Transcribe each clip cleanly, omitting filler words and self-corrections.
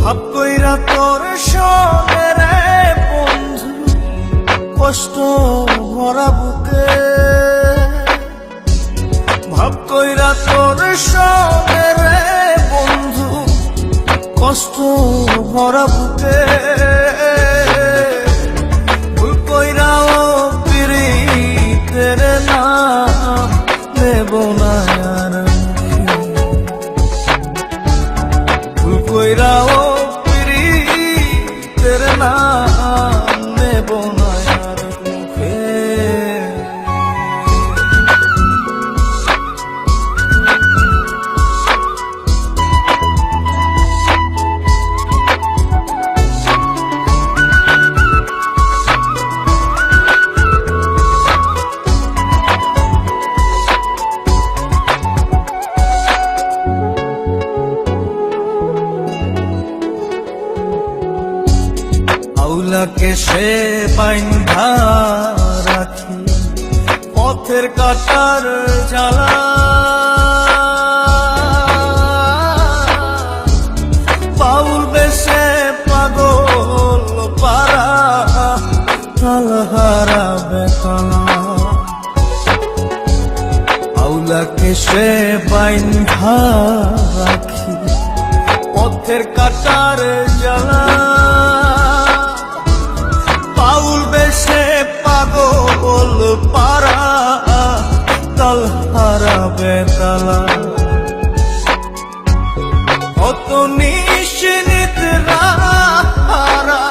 ভাব কইরা তোর সঙ্গে রে বন্ধু, কষ্ট ভরা বুকে। ভাব কইরা তোর সঙ্গে রে বন্ধু, কষ্ট ভরা বুকে। ভুল কইরাও পিরিতের নাম নেব না আর মুখে। ভুল কইরাও পিরিতের নাম নেব না আর মুখে। আউলাকে সে বাইন্ধা রাখি পথের কাটার জ্বালা। বাউল বেশে পাগল পারা তালহারা বেতলা। আউলাকে সে বাইন্ধা রাখি পথের কাটার জ্বালা। বাউল বেশে পাগল পারা তালহারা বেতালা। কত নিশিনিত রাহারা,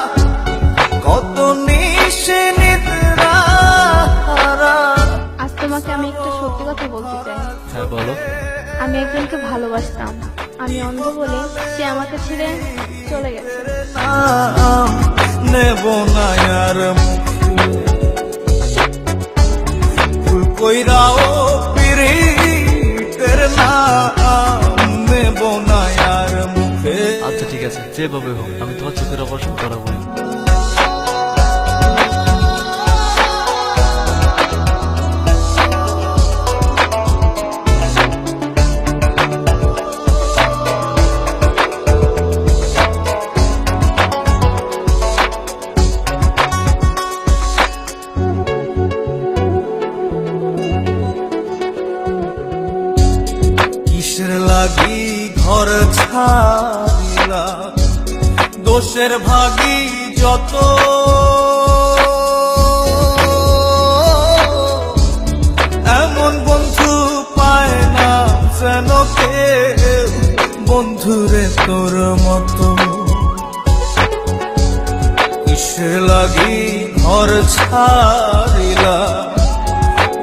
কত নিশিনিত রাহারা। আজ তোমাকে আমি একটা সত্যি কথা বলতে চাই। হ্যাঁ বলো। আমি একজনকে ভালোবাসতাম। আমি অন্ধ বলে সে আমাকে ছেড়ে চলে গেছে। নেব না আর মুখে। ভুল কইরাও পিরিতের নাম নেব না আর মুখে। আচ্ছা ঠিক আছে, যেভাবে হোক আমি তোমার চোখের অপারেশন করাবো। কিসের লাগি ঘর ছাড়িলা, দোষের ভাগী যত। এমন বন্ধু পায় না যেন কেউ, বন্ধুরে তোর মতো। কিসের লাগি ঘর ছাড়িলা,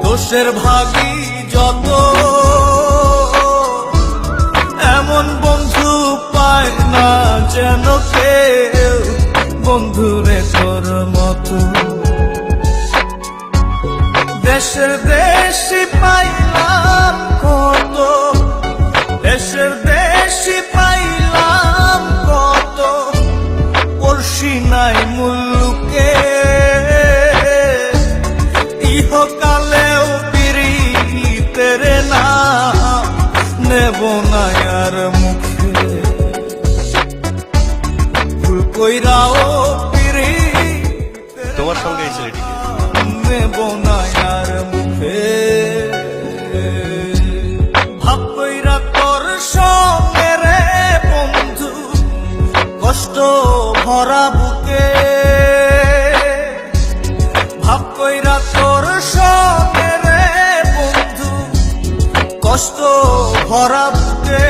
দোষের ভাগী যত। এমন বন্ধু পায় না যেন কেউ, বন্ধুরে তোর মতো। দেশের দেশি পাইলাম কত, দেশের দেশি পাইলাম কত। পড়শি নাই মুল্লুকে, ইহকালেও পিরিতের নাম নেব না আর মুখে। ভুল কইরাও পিরিতের তোমার সঙ্গে এই ছেলেটিকে নেব না আর মুখে। ভাব কইরা তোর সঙ্গে রে বন্ধু, কষ্ট ভরা বুকে। ভাব কইরা তোর সঙ্গে রে বন্ধু, কষ্ট ভরা বুকে।